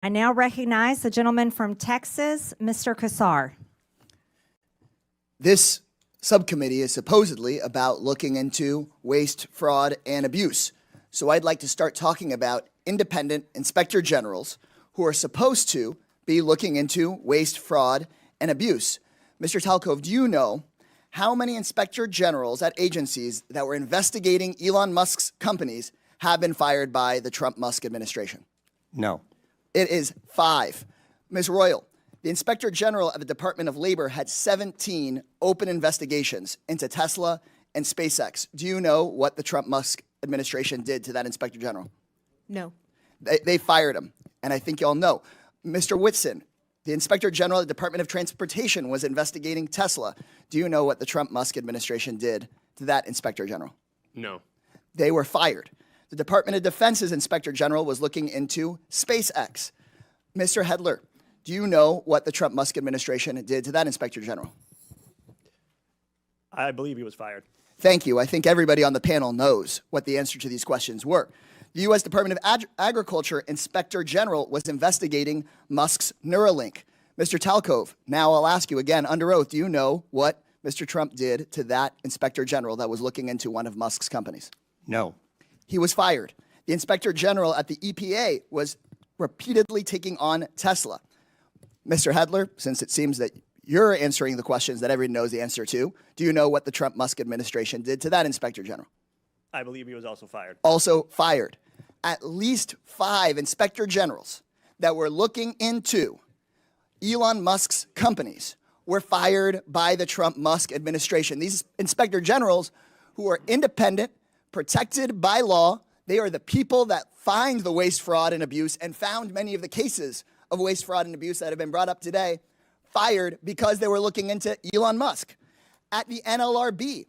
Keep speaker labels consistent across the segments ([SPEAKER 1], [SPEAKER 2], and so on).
[SPEAKER 1] I now recognize the gentleman from Texas, Mr. Casar.
[SPEAKER 2] This subcommittee is supposedly about looking into waste, fraud, and abuse. So I'd like to start talking about independent inspector generals who are supposed to be looking into waste, fraud, and abuse. Mr. Talcove, do you know how many inspector generals at agencies that were investigating Elon Musk's companies have been fired by the Trump-Musk administration?
[SPEAKER 3] No.
[SPEAKER 2] It is 5. Ms. Royal, the Inspector General of the Department of Labor had 17 open investigations into Tesla and SpaceX. Do you know what the Trump-Musk administration did to that Inspector General?
[SPEAKER 1] No.
[SPEAKER 2] They fired him, and I think you all know. Mr. Whitson, the Inspector General of the Department of Transportation was investigating Tesla. Do you know what the Trump-Musk administration did to that Inspector General?
[SPEAKER 4] No.
[SPEAKER 2] They were fired. The Department of Defense's Inspector General was looking into SpaceX. Mr. Hedler, do you know what the Trump-Musk administration did to that Inspector General?
[SPEAKER 3] I believe he was fired.
[SPEAKER 2] Thank you. I think everybody on the panel knows what the answer to these questions were. The U.S. Department of Agriculture Inspector General was investigating Musk's Neuralink. Mr. Talcove, now I'll ask you again under oath, do you know what Mr. Trump did to that Inspector General that was looking into one of Musk's companies?
[SPEAKER 3] No.
[SPEAKER 2] He was fired. The Inspector General at the EPA was repeatedly taking on Tesla. Mr. Hedler, since it seems that you're answering the questions that everyone knows the answer to, do you know what the Trump-Musk administration did to that Inspector General?
[SPEAKER 3] I believe he was also fired.
[SPEAKER 2] Also fired. At least 5 Inspector Generals that were looking into Elon Musk's companies were fired by the Trump-Musk administration. These Inspector Generals, who are independent, protected by law, they are the people that find the waste, fraud, and abuse and found many of the cases of waste, fraud, and abuse that have been brought up today, fired because they were looking into Elon Musk. At the NLRB,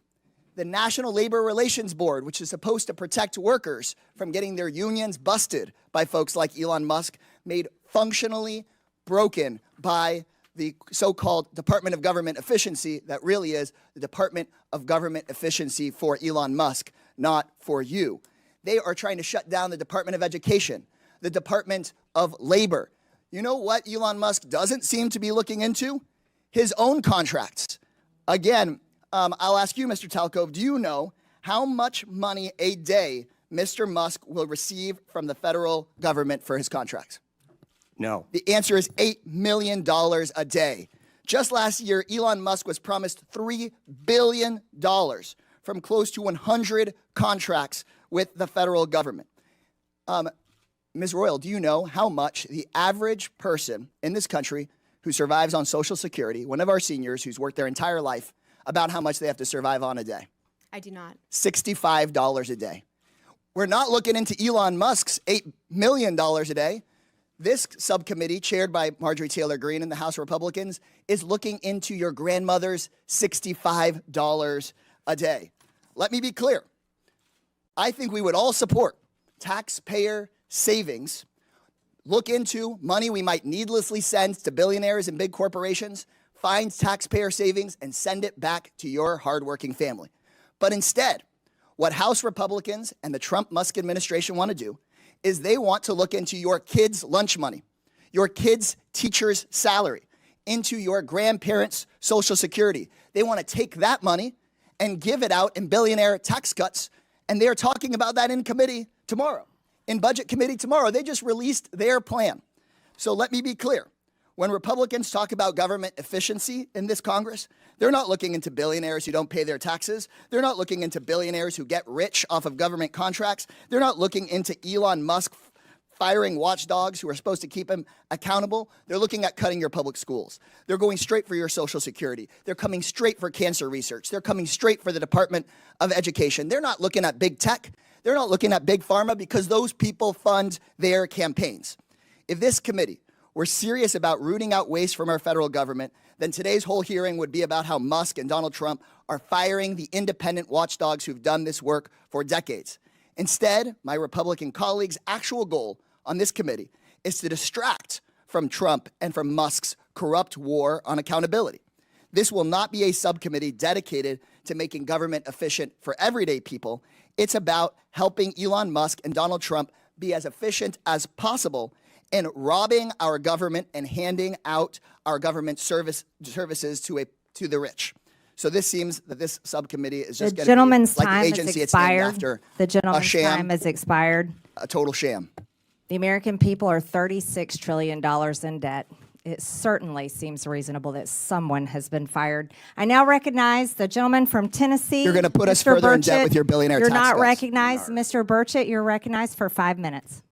[SPEAKER 2] the National Labor Relations Board, which is supposed to protect workers from getting their unions busted by folks like Elon Musk, made functionally broken by the so-called Department of Government Efficiency that really is the Department of Government Efficiency for Elon Musk, not for you. They are trying to shut down the Department of Education, the Department of Labor. You know what Elon Musk doesn't seem to be looking into? His own contracts. Again, I'll ask you, Mr. Talcove, do you know how much money a day Mr. Musk will receive from the federal government for his contracts?
[SPEAKER 3] No.
[SPEAKER 2] The answer is $8 million a day. Just last year, Elon Musk was promised $3 billion from close to 100 contracts with the federal government. Ms. Royal, do you know how much the average person in this country who survives on Social Security, one of our seniors who's worked their entire life, about how much they have to survive on a day?
[SPEAKER 1] I do not.
[SPEAKER 2] $65 a day. We're not looking into Elon Musk's $8 million a day. This subcommittee, chaired by Marjorie Taylor Greene and the House Republicans, is looking into your grandmother's $65 a day. Let me be clear. I think we would all support taxpayer savings, look into money we might needlessly send to billionaires and big corporations, find taxpayer savings, and send it back to your hardworking family. But instead, what House Republicans and the Trump-Musk administration want to do is they want to look into your kids' lunch money, your kids' teacher's salary, into your grandparents' Social Security. They want to take that money and give it out in billionaire tax cuts, and they're talking about that in committee tomorrow, in Budget Committee tomorrow. They just released their plan. So let me be clear. When Republicans talk about government efficiency in this Congress, they're not looking into billionaires who don't pay their taxes. They're not looking into billionaires who get rich off of government contracts. They're not looking into Elon Musk firing watchdogs who are supposed to keep him accountable. They're looking at cutting your public schools. They're going straight for your Social Security. They're coming straight for cancer research. They're coming straight for the Department of Education. They're not looking at big tech. They're not looking at big pharma because those people fund their campaigns. If this committee were serious about rooting out waste from our federal government, then today's whole hearing would be about how Musk and Donald Trump are firing the independent watchdogs who've done this work for decades. Instead, my Republican colleagues' actual goal on this committee is to distract from Trump and from Musk's corrupt war on accountability. This will not be a subcommittee dedicated to making government efficient for everyday people. It's about helping Elon Musk and Donald Trump be as efficient as possible and robbing our government and handing out our government services to the rich. So this seems that this subcommittee is
[SPEAKER 1] The
[SPEAKER 2] just going to
[SPEAKER 1] gentleman's
[SPEAKER 2] be like
[SPEAKER 1] time
[SPEAKER 2] the
[SPEAKER 1] is
[SPEAKER 2] agency it's named
[SPEAKER 1] expired.
[SPEAKER 2] after,
[SPEAKER 1] The
[SPEAKER 2] a
[SPEAKER 1] gentleman's
[SPEAKER 2] sham,
[SPEAKER 1] time is expired.
[SPEAKER 2] a total sham.
[SPEAKER 1] The American people are $36 trillion in debt. It certainly seems reasonable that someone has been fired. I now recognize the gentleman from Tennessee.
[SPEAKER 2] You're gonna put us
[SPEAKER 1] Mr.
[SPEAKER 2] further in debt
[SPEAKER 1] Burchett.
[SPEAKER 2] with your billionaire
[SPEAKER 1] You're
[SPEAKER 2] tax
[SPEAKER 1] not
[SPEAKER 2] cuts.
[SPEAKER 1] recognized. Mr. Burchett, you're recognized for 5 minutes.